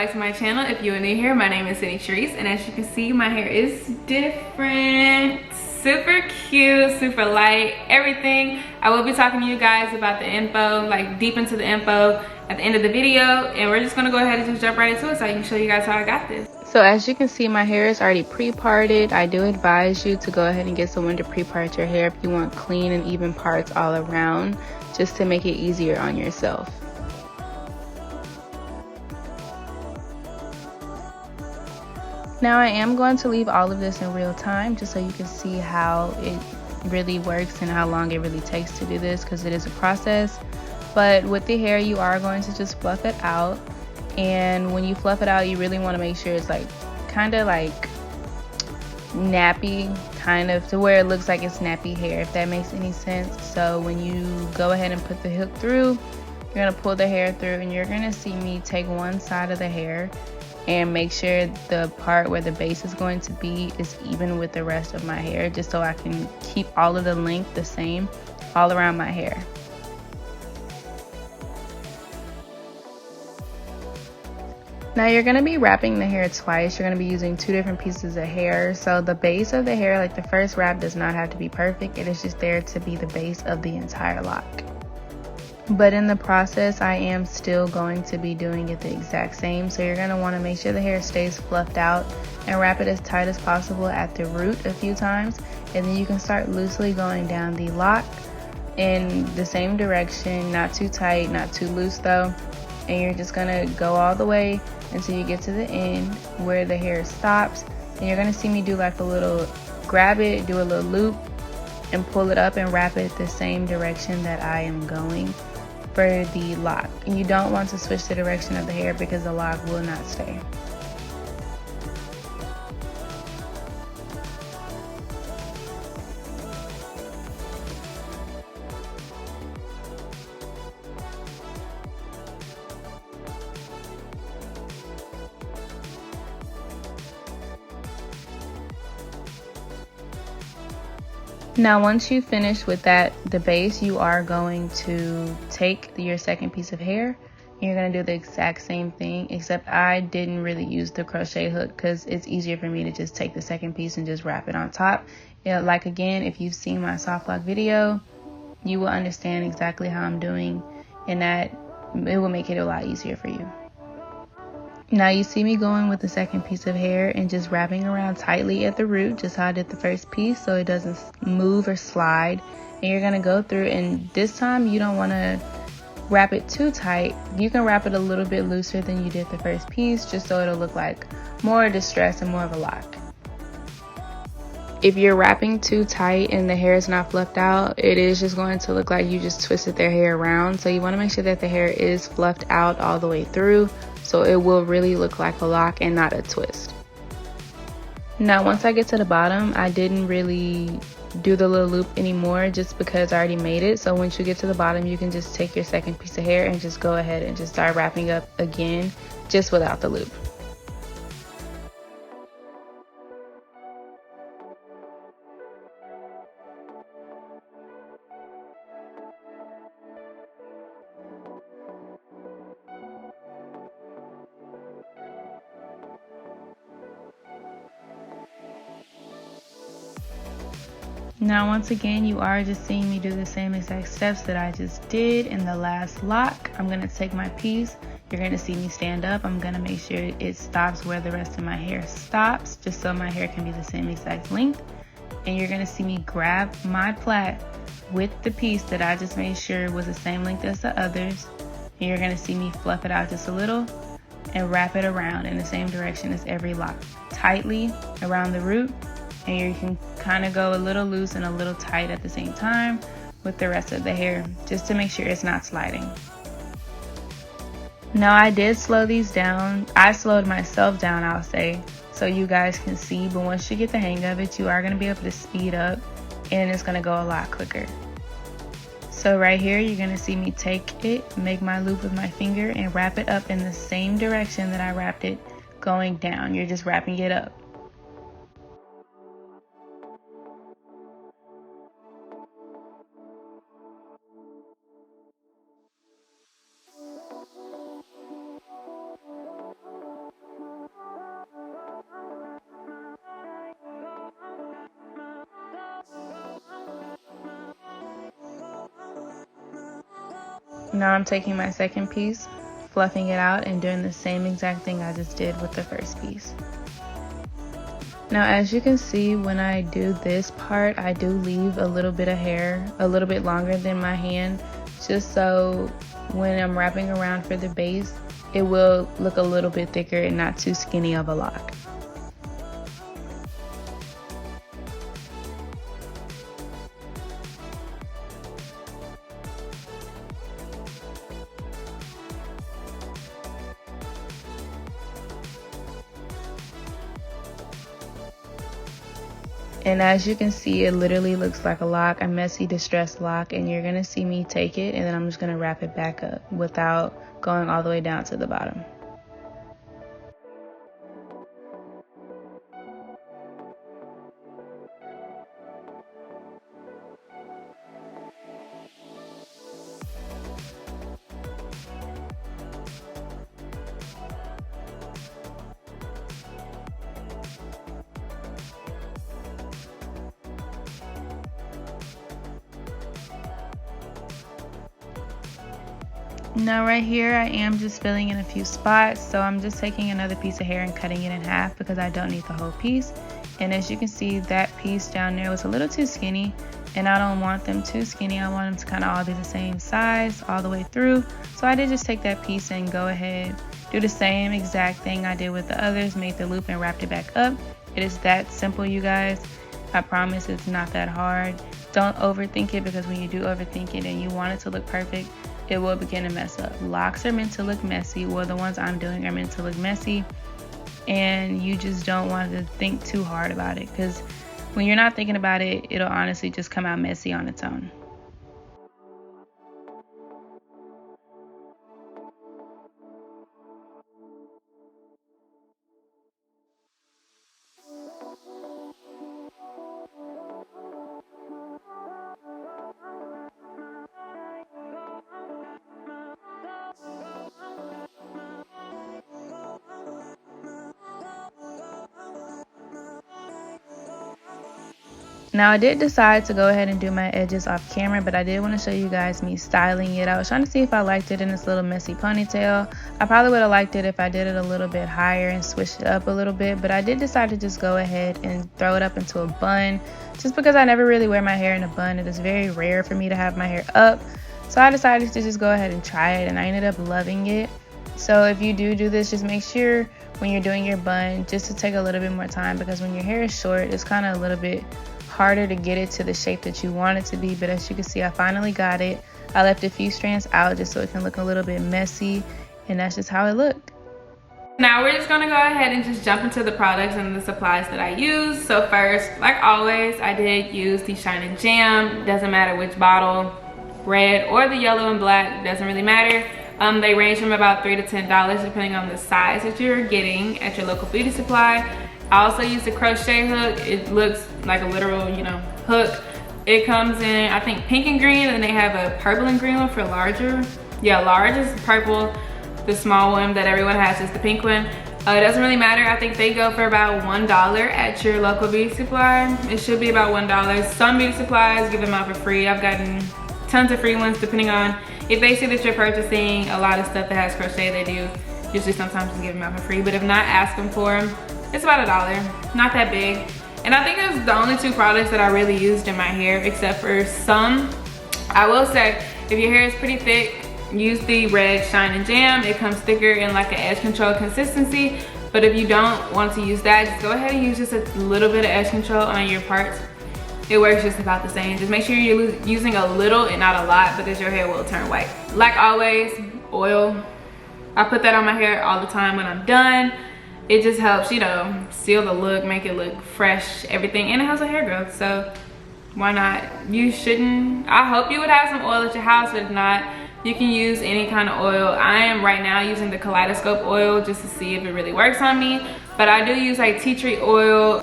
back to my channel. If you are new here, my name is Cindy Sharice, and as you can see, my hair is different. Super cute, super light, everything. I will be talking to you guys about the info, like deep into the info at the end of the video, and we're just gonna go ahead and just jump right into it so I can show you guys how I got this. So as you can see, my hair is already pre-parted. I do advise you to go ahead and get someone to pre-part your hair if you want clean and even parts all around, just to make it easier on yourself. Now I am going to leave all of this in real time just so you can see how it really works and how long it really takes to do this, because it is a process. But with the hair, you are going to just fluff it out, and when you fluff it out, you really want to make sure it's like kind of like nappy, kind of to where it looks like it's nappy hair, if that makes any sense. So when you go ahead and put the hook through, you're going to pull the hair through, and you're going to see me take one side of the hair and make sure the part where the base is going to be is even with the rest of my hair, just so I can keep all of the length the same all around my hair. Now you're going to be wrapping the hair twice. You're going to be using two different pieces of hair. So the base of the hair, like the first wrap, does not have to be perfect. It is just there to be the base of the entire lock. But in the process, I am still going to be doing it the exact same. So you're going to want to make sure the hair stays fluffed out and wrap it as tight as possible at the root a few times. And then you can start loosely going down the lock in the same direction, not too tight, not too loose though. And you're just going to go all the way until you get to the end where the hair stops. And you're going to see me do like a little grab it, do a little loop, and pull it up and wrap it the same direction that I am going for the lock. And you don't want to switch the direction of the hair because the lock will not stay. Now once you finish with that, the base, you are going to take your second piece of hair and you're going to do the exact same thing, except I didn't really use the crochet hook because it's easier for me to just take the second piece and just wrap it on top. Like again, if you've seen my soft lock video, you will understand exactly how I'm doing, and that it will make it a lot easier for you. Now you see me going with the second piece of hair and just wrapping around tightly at the root, just how I did the first piece, so it doesn't move or slide. And you're going to go through, and this time you don't want to wrap it too tight. You can wrap it a little bit looser than you did the first piece, just so it'll look like more distress and more of a lock. If you're wrapping too tight and the hair is not fluffed out, it is just going to look like you just twisted their hair around. So you want to make sure that the hair is fluffed out all the way through, so it will really look like a lock and not a twist. Now once I get to the bottom, I didn't really do the little loop anymore just because I already made it. So once you get to the bottom, you can just take your second piece of hair and just go ahead and just start wrapping up again, just without the loop. Now once again, you are just seeing me do the same exact steps that I just did in the last lock. I'm going to take my piece. You're going to see me stand up. I'm going to make sure it stops where the rest of my hair stops, just so my hair can be the same exact length. And you're going to see me grab my plait with the piece that I just made sure was the same length as the others. And you're going to see me fluff it out just a little and wrap it around in the same direction as every lock, tightly around the root. And you can kind of go a little loose and a little tight at the same time with the rest of the hair, just to make sure it's not sliding. Now I did slow these down. I slowed myself down, I'll say, so you guys can see. But once you get the hang of it, you are going to be able to speed up, and it's going to go a lot quicker. So right here, you're going to see me take it, make my loop with my finger, and wrap it up in the same direction that I wrapped it going down. You're just wrapping it up. Now I'm taking my second piece, fluffing it out, and doing the same exact thing I just did with the first piece. Now as you can see, when I do this part, I do leave a little bit of hair, a little bit longer than my hand, just so when I'm wrapping around for the base, it will look a little bit thicker and not too skinny of a lock. And as you can see, it literally looks like a lock, a messy distressed lock, and you're gonna see me take it and then I'm just gonna wrap it back up without going all the way down to the bottom. Now right here I am just filling in a few spots, so I'm just taking another piece of hair and cutting it in half because I don't need the whole piece. And as you can see, that piece down there was a little too skinny, and I don't want them too skinny. I want them to kind of all be the same size all the way through. So I did just take that piece and go ahead, do the same exact thing I did with the others, made the loop and wrapped it back up. It is that simple, you guys. I promise it's not that hard. Don't overthink it, because when you do overthink it and you want it to look perfect, it will begin to mess up. Locks are meant to look messy. Well, the ones I'm doing are meant to look messy, and you just don't want to think too hard about it, because when you're not thinking about it, it'll honestly just come out messy on its own. Now I did decide to go ahead and do my edges off camera, but I did want to show you guys me styling it. I was trying to see if I liked it in this little messy ponytail. I probably would have liked it if I did it a little bit higher and switched it up a little bit, but I did decide to just go ahead and throw it up into a bun, just because I never really wear my hair in a bun. It is very rare for me to have my hair up, so I decided to just go ahead and try it, and I ended up loving it. So if you do this, just make sure when you're doing your bun just to take a little bit more time, because when your hair is short, it's kind of a little bit harder to get it to the shape that you want it to be. But as you can see, I finally got it. I left a few strands out just so it can look a little bit messy, and that's just how it looked. Now we're just gonna go ahead and just jump into the products and the supplies that I use. So first, like always, I did use the Shine and Jam. Doesn't matter which bottle, red or the yellow and black, doesn't really matter. They range from about $3 to $10 depending on the size that you're getting at your local beauty supply. I also use the crochet hook. It looks like a literal, hook. It comes in, I think, pink and green, and they have a purple and green one for larger. Yeah, large is purple. The small one that everyone has is the pink one. It doesn't really matter. I think they go for about $1 at your local beauty supply. It should be about $1. Some beauty supplies give them out for free. I've gotten tons of free ones depending on if they see that you're purchasing a lot of stuff that has crochet. They do usually sometimes give them out for free, but if not, ask them for them. It's about $1, not that big. And I think that's the only two products that I really used in my hair, except for some. I will say, if your hair is pretty thick, use the red Shine and Jam. It comes thicker in like an edge control consistency. But if you don't want to use that, just go ahead and use just a little bit of edge control on your parts. It works just about the same. Just make sure you're using a little and not a lot, because your hair will turn white. Like always, oil. I put that on my hair all the time when I'm done. It just helps, seal the look, make it look fresh, everything, and it helps with hair growth, so why not? You shouldn't, I hope you would have some oil at your house, but if not, you can use any kind of oil. I am right now using the kaleidoscope oil just to see if it really works on me, but I do use like tea tree oil, black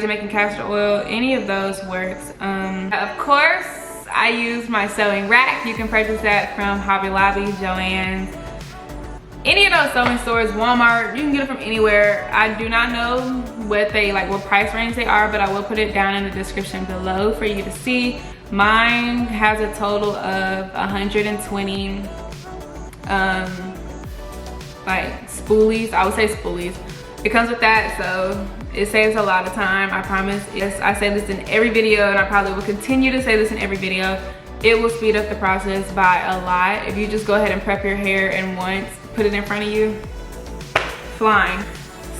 Jamaican castor oil, any of those works. Of course, I use my sewing rack. You can purchase that from Hobby Lobby, Joann's, any of those sewing stores, Walmart. You can get it from anywhere. I do not know what price range they are, but I will put it down in the description below for you to see. Mine has a total of 120 like spoolies. I would say spoolies. It comes with that, so it saves a lot of time, I promise. Yes, I say this in every video, and I probably will continue to say this in every video. It will speed up the process by a lot if you just go ahead and prep your hair and once put it in front of you. Flying.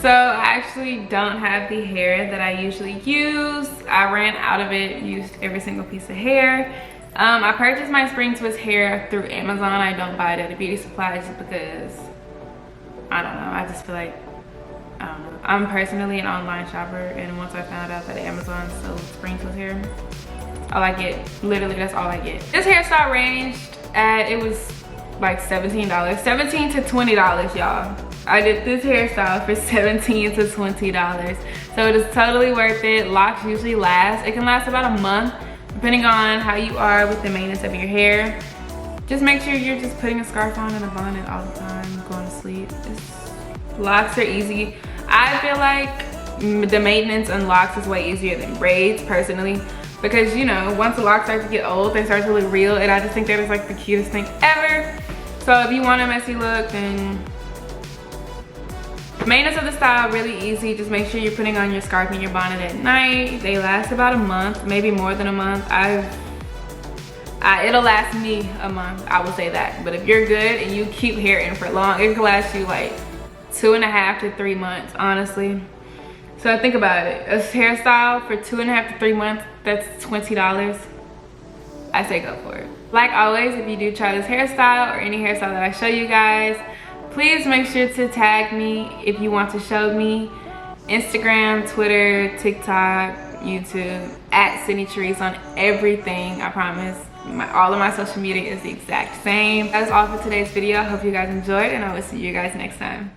So I actually don't have the hair that I usually use. I ran out of it, used every single piece of hair. I purchased my spring twist hair through Amazon. I don't buy it at a beauty supply just because, I don't know, I just feel like, I don't know. I'm personally an online shopper, and once I found out that Amazon sells spring twist hair, that's all I get. Literally, that's all I get. This hairstyle ranged at, it was like $17, $17 to $20, y'all. I did this hairstyle for $17 to $20. So it is totally worth it. Locks usually last. It can last about a month, depending on how you are with the maintenance of your hair. Just make sure you're just putting a scarf on and a bonnet all the time, going to sleep. Locks are easy. I feel like the maintenance on locks is way easier than braids, personally. Because, you know, once the locks start to get old, they start to look real, and I just think that is like the cutest thing ever. So if you want a messy look, then maintenance of the style, really easy. Just make sure you're putting on your scarf and your bonnet at night. They last about a month, maybe more than a month. It'll last me a month, I will say that. But if you're good and you keep hair in for long, it can last you like 2.5 to 3 months, honestly. So think about it. A hairstyle for 2.5 to 3 months, that's $20. I say go for it. Like always, if you do try this hairstyle or any hairstyle that I show you guys, please make sure to tag me if you want to show me. Instagram, Twitter, TikTok, YouTube, at Sydney Therese on everything, I promise. All of my social media is the exact same. That is all for today's video. I hope you guys enjoyed, and I will see you guys next time.